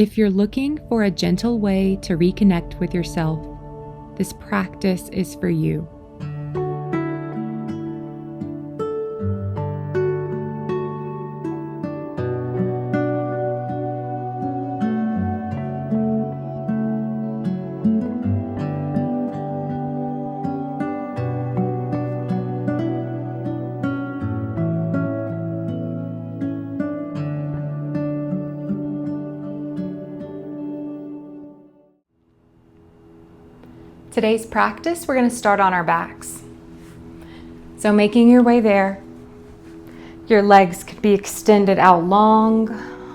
If you're looking for a gentle way to reconnect with yourself, this practice is for you. Today's practice, we're going to start on our backs. So making your way there, your legs could be extended out long,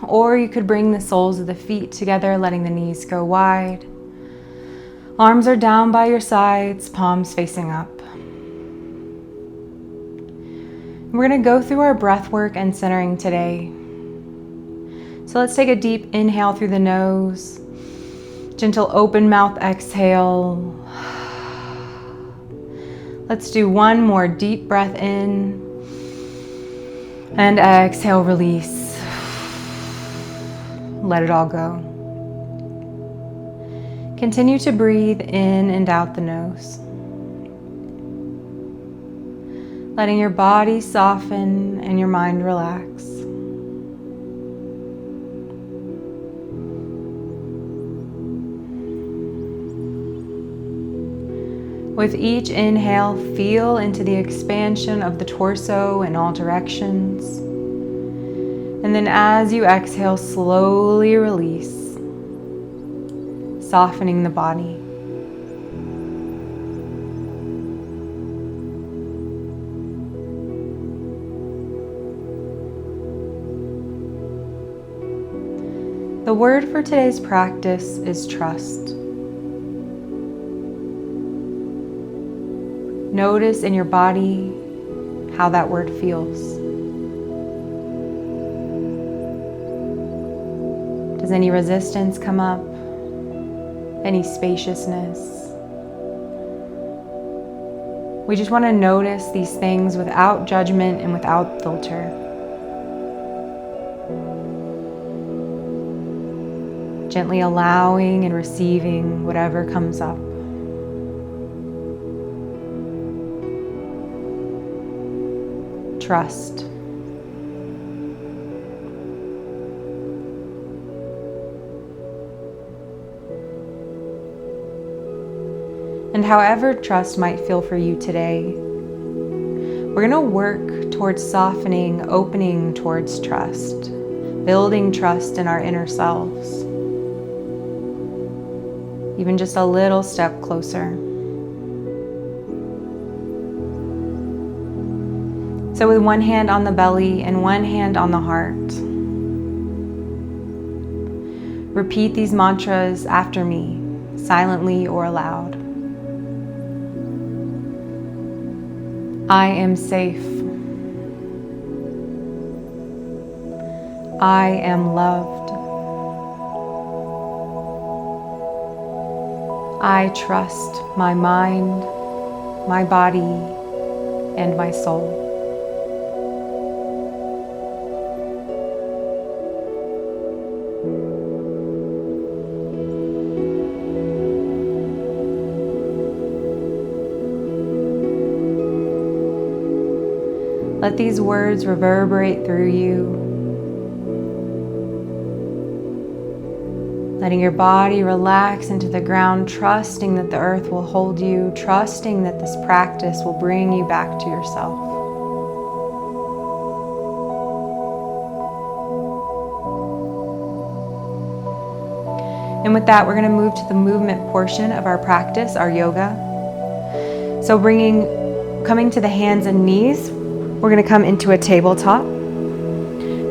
or you could bring the soles of the feet together, letting the knees go wide. Arms are down by your sides, palms facing up. We're going to go through our breath work and centering today. So let's take a deep inhale through the nose, gentle open mouth exhale. Let's do one more deep breath in and exhale, release. Let it all go. Continue to breathe in and out the nose. Letting your body soften and your mind relax. With each inhale, feel into the expansion of the torso in all directions. And then as you exhale, slowly release, softening the body. The word for today's practice is trust. Notice in your body how that word feels. Does any resistance come up? Any spaciousness? We just want to notice these things without judgment and without filter. Gently allowing and receiving whatever comes up. Trust. And however trust might feel for you today, we're going to work towards softening, opening towards trust, building trust in our inner selves. Even just a little step closer. So with one hand on the belly and one hand on the heart, repeat these mantras after me, silently or aloud. I am safe. I am loved. I trust my mind, my body, and my soul. Let these words reverberate through you, letting your body relax into the ground, trusting that the earth will hold you, trusting that this practice will bring you back to yourself. And with that, we're going to move to the movement portion of our practice, our yoga. So coming to the hands and knees, we're going to come into a tabletop,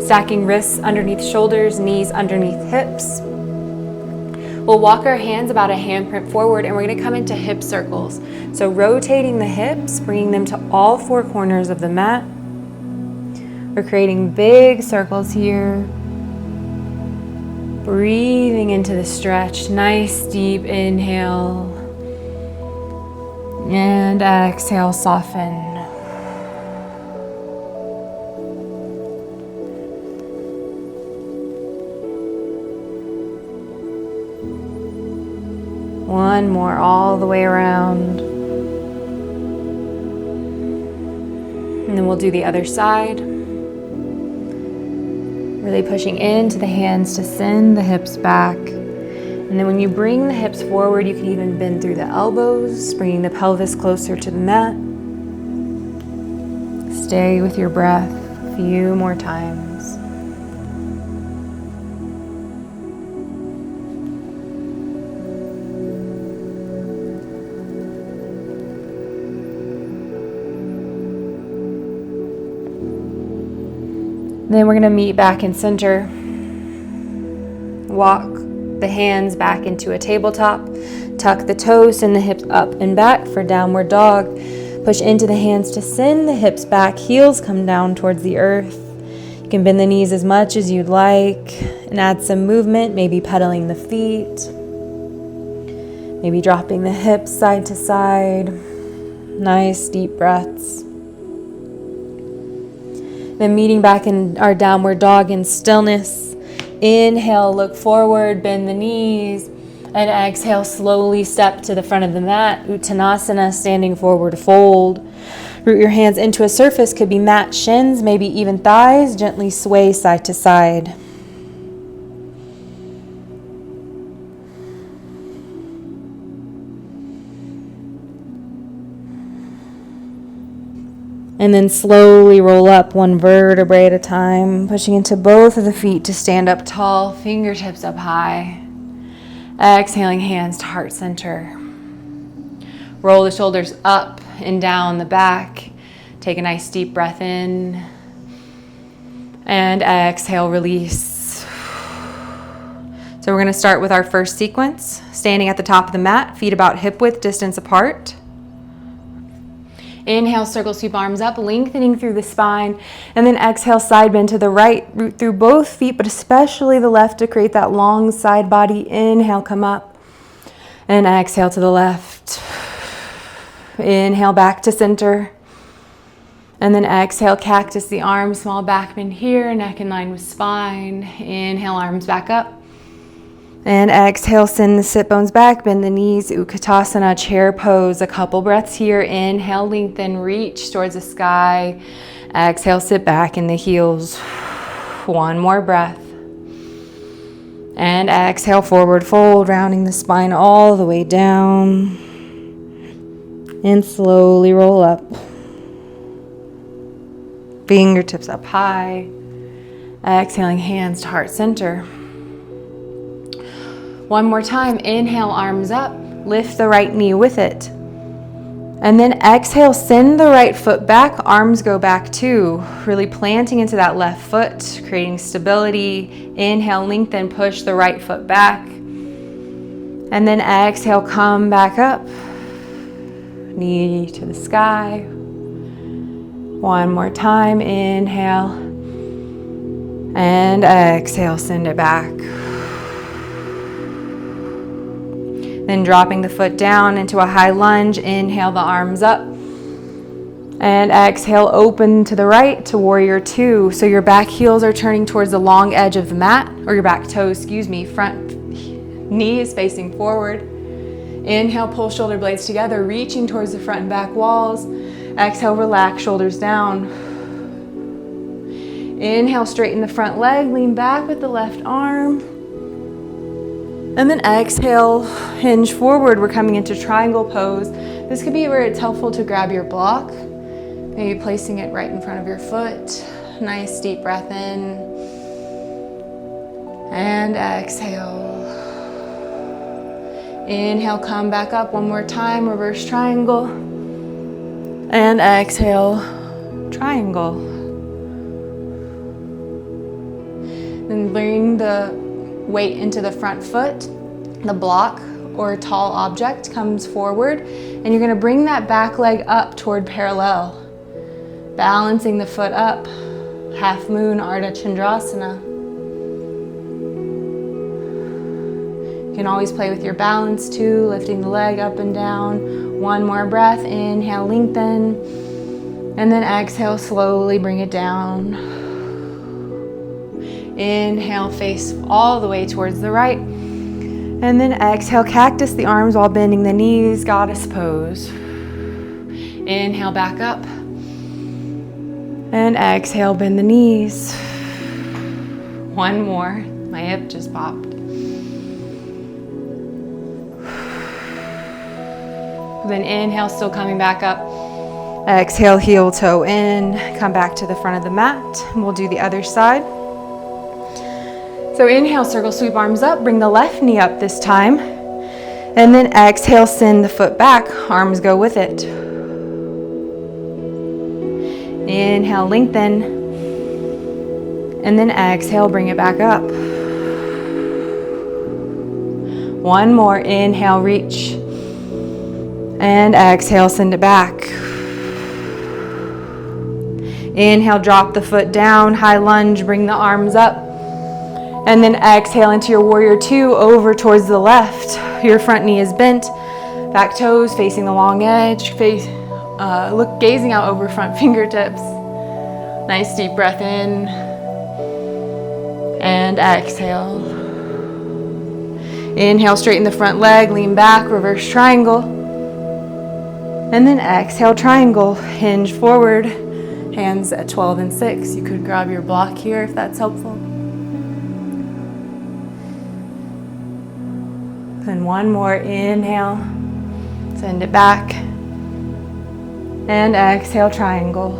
stacking wrists underneath shoulders, knees underneath hips. We'll walk our hands about a handprint forward, and we're going to come into hip circles. So rotating the hips, bringing them to all four corners of the mat. We're creating big circles here. Breathing into the stretch, nice deep inhale. And exhale, soften. One more all the way around. And then we'll do the other side. Really pushing into the hands to send the hips back. And then when you bring the hips forward, you can even bend through the elbows, bringing the pelvis closer to the mat. Stay with your breath a few more times. Then we're going to meet back in center. Walk the hands back into a tabletop. Tuck the toes and the hips up and back for downward dog. Push into the hands to send the hips back. Heels come down towards the earth. You can bend the knees as much as you'd like and add some movement, maybe pedaling the feet. Maybe dropping the hips side to side. Nice deep breaths. Then meeting back in our downward dog in stillness. Inhale, look forward, bend the knees. And exhale, slowly step to the front of the mat. Uttanasana, standing forward fold. Root your hands into a surface, could be mat, shins, maybe even thighs. Gently sway side to side. And then slowly roll up one vertebrae at a time, pushing into both of the feet to stand up tall, fingertips up high. Exhaling, hands to heart center. Roll the shoulders up and down the back. Take a nice deep breath in. And exhale, release. So we're going to start with our first sequence, standing at the top of the mat, feet about hip width distance apart. Inhale, circle sweep arms up, lengthening through the spine. And then exhale, side bend to the right. Root through both feet, but especially the left to create that long side body. Inhale, come up. And exhale to the left. Inhale, back to center. And then exhale, cactus the arms, small back bend here, neck in line with spine. Inhale, arms back up. And exhale, send the sit bones back, bend the knees, Utkatasana, chair pose. A couple breaths here. Inhale, lengthen, reach towards the sky. Exhale, sit back in the heels. One more breath. And exhale, forward fold, rounding the spine all the way down. And slowly roll up. Fingertips up high. Exhaling, hands to heart center. One more time, inhale, arms up, lift the right knee with it. And then exhale, send the right foot back, arms go back too. Really planting into that left foot, creating stability. Inhale, lengthen, push the right foot back. And then exhale, come back up. Knee to the sky. One more time, inhale. And exhale, send it back. Then dropping the foot down into a high lunge. Inhale the arms up. And exhale, open to the right to warrior two. So your back heels are turning towards the long edge of the mat, or your back toes, front knee is facing forward. Inhale, pull shoulder blades together, reaching towards the front and back walls. Exhale, relax, shoulders down. Inhale, straighten the front leg, lean back with the left arm. And then exhale, hinge forward. We're coming into triangle pose. This could be where it's helpful to grab your block, maybe placing it right in front of your foot. Nice deep breath in. And exhale. Inhale, come back up one more time, reverse triangle. And exhale, triangle. Then bring the weight into the front foot. The block or tall object comes forward, and you're going to bring that back leg up toward parallel, balancing the foot up. Half moon, Ardha Chandrasana. You can always play with your balance too, lifting the leg up and down. One more breath. Inhale, lengthen, and then exhale, slowly bring it down. Inhale, face all the way towards the right. And then exhale, cactus the arms while bending the knees, goddess pose. Inhale, back up. And exhale, bend the knees. One more. My hip just popped. Then inhale, still coming back up. Exhale, heel toe in. Come back to the front of the mat. We'll do the other side. So inhale, circle, sweep arms up. Bring the left knee up this time. And then exhale, send the foot back. Arms go with it. Inhale, lengthen. And then exhale, bring it back up. One more. Inhale, reach. And exhale, send it back. Inhale, drop the foot down. High lunge, bring the arms up. And then exhale into your warrior two, over towards the left. Your front knee is bent. Back toes facing the long edge. Look, gazing out over front fingertips. Nice deep breath in. And exhale. Inhale, straighten the front leg, lean back, reverse triangle. And then exhale, triangle. Hinge forward. Hands at 12 and 6. You could grab your block here if that's helpful. Then one more. Inhale. Send it back. And exhale, triangle.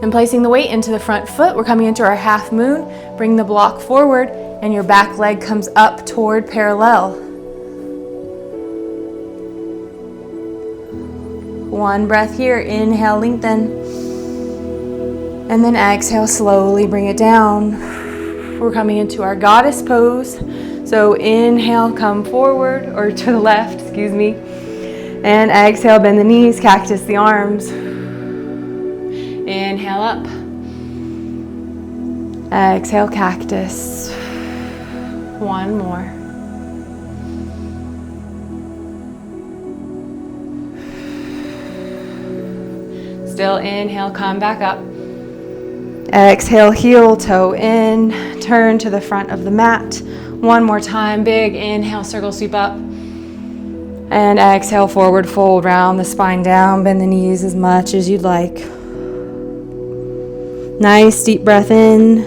And placing the weight into the front foot, we're coming into our half moon. Bring the block forward and your back leg comes up toward parallel. One breath here. Inhale, lengthen. And then exhale, slowly bring it down. We're coming into our goddess pose. So inhale, come forward, or to the left, excuse me. And exhale, bend the knees, cactus the arms. Inhale up. Exhale, cactus. One more. Still inhale, come back up. Exhale, heel toe in, turn to the front of the mat. One more time, big inhale, circle sweep up. And exhale, forward fold, round the spine down, bend the knees as much as you'd like. Nice deep breath in.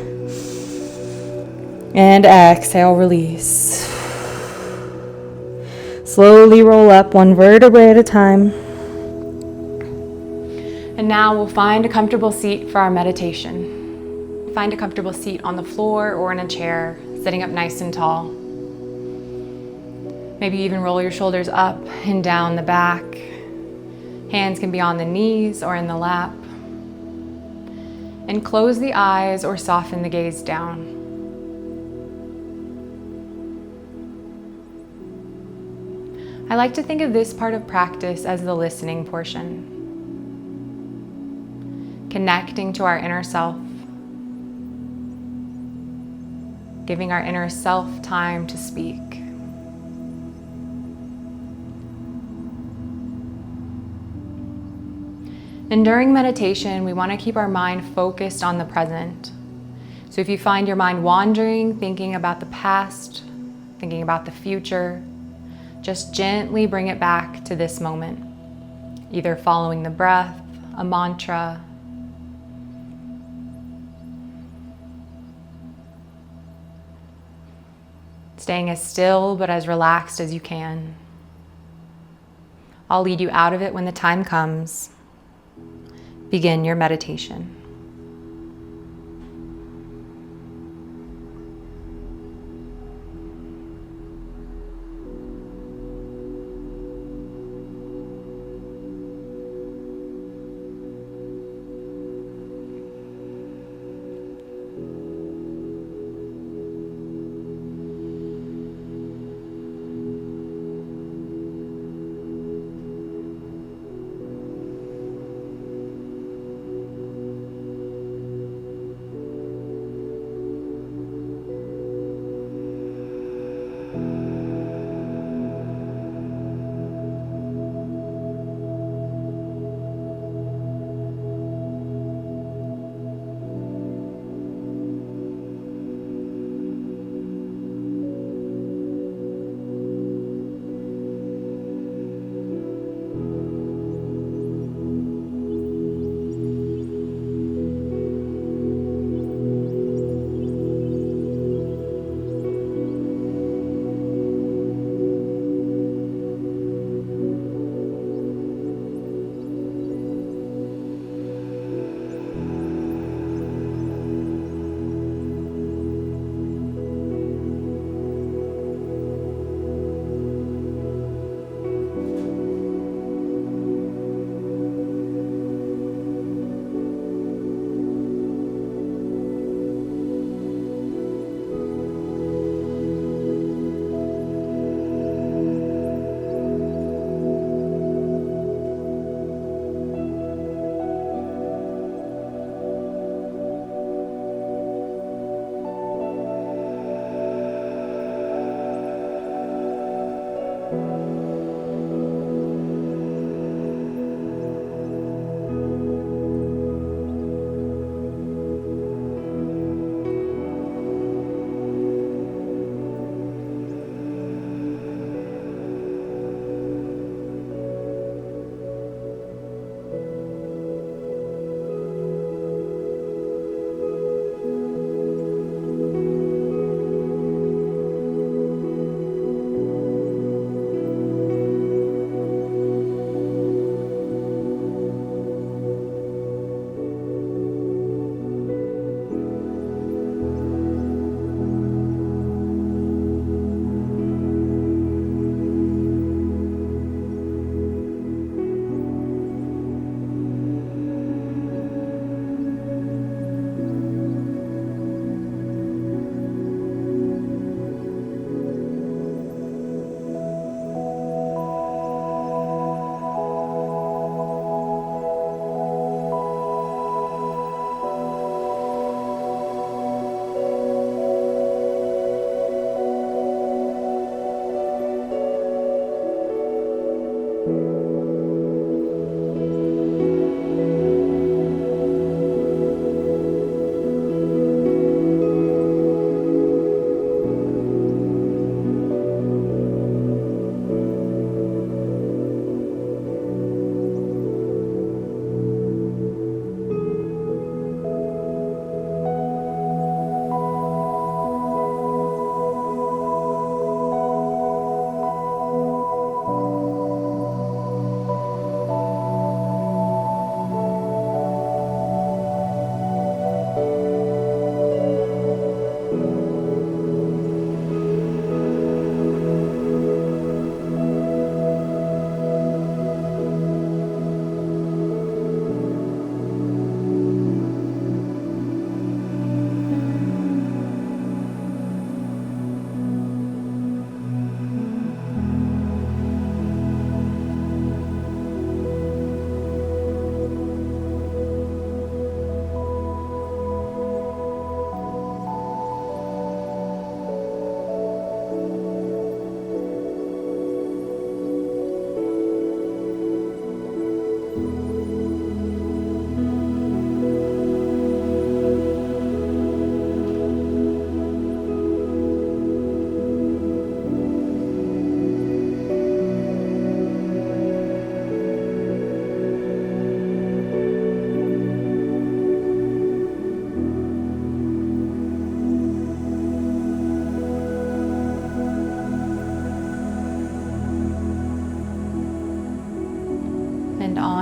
And exhale, release. Slowly roll up one vertebrae at a time. And now we'll find a comfortable seat for our meditation. Find a comfortable seat on the floor or in a chair, sitting up nice and tall. Maybe even roll your shoulders up and down the back. Hands can be on the knees or in the lap. And close the eyes or soften the gaze down. I like to think of this part of practice as the listening portion. Connecting to our inner self. Giving our inner self time to speak. And during meditation, we want to keep our mind focused on the present. So if you find your mind wandering, thinking about the past, thinking about the future, just gently bring it back to this moment. Either following the breath, a mantra, staying as still but as relaxed as you can. I'll lead you out of it when the time comes. Begin your meditation.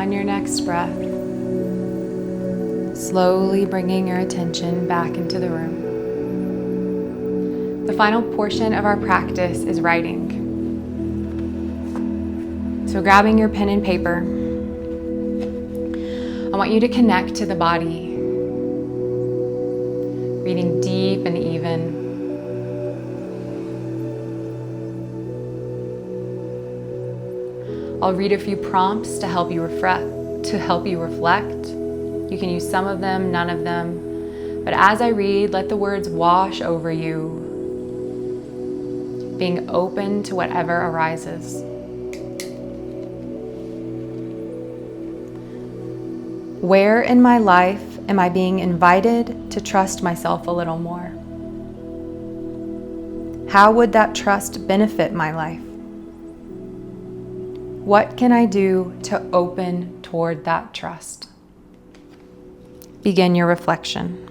on your next breath, slowly bringing your attention back into the room. The final portion of our practice is writing. So grabbing your pen and paper, I want you to connect to the body, breathing deep and even. I'll read a few prompts to help you reflect. You can use some of them, none of them. But as I read, let the words wash over you, being open to whatever arises. Where in my life am I being invited to trust myself a little more? How would that trust benefit my life? What can I do to open toward that trust? Begin your reflection.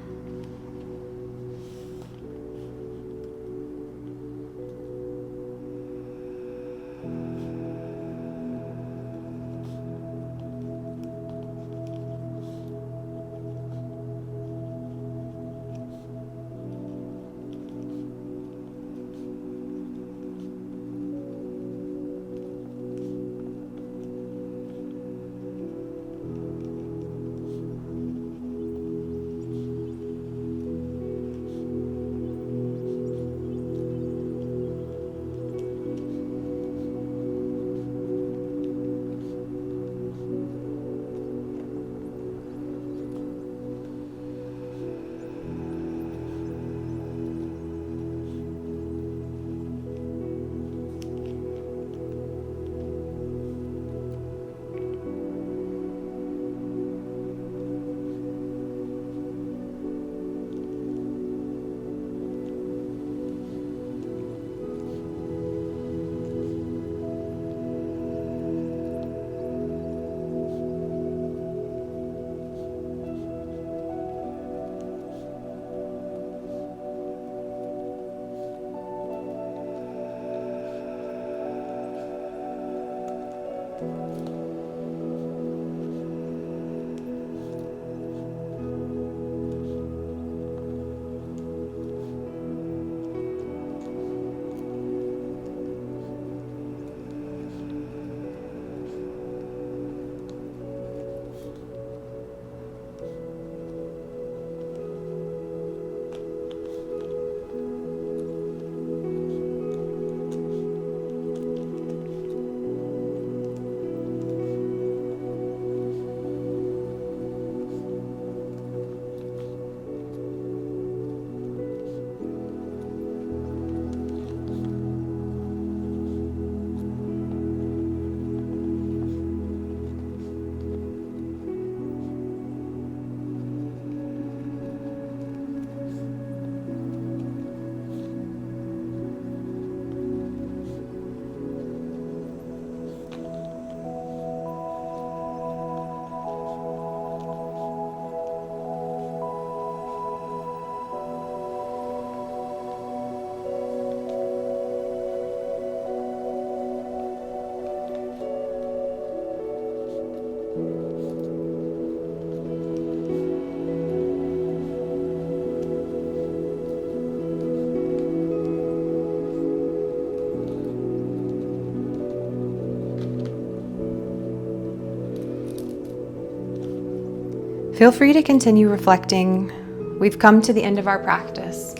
Feel free to continue reflecting. We've come to the end of our practice.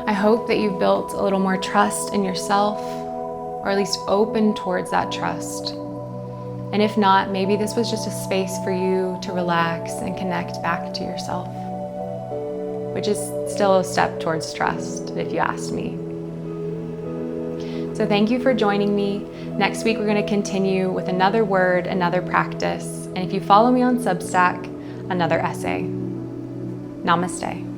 I hope that you've built a little more trust in yourself, or at least open towards that trust. And if not, maybe this was just a space for you to relax and connect back to yourself, which is still a step towards trust, if you ask me. So thank you for joining me. Next week, we're going to continue with another word, another practice. And if you follow me on Substack, another essay. Namaste.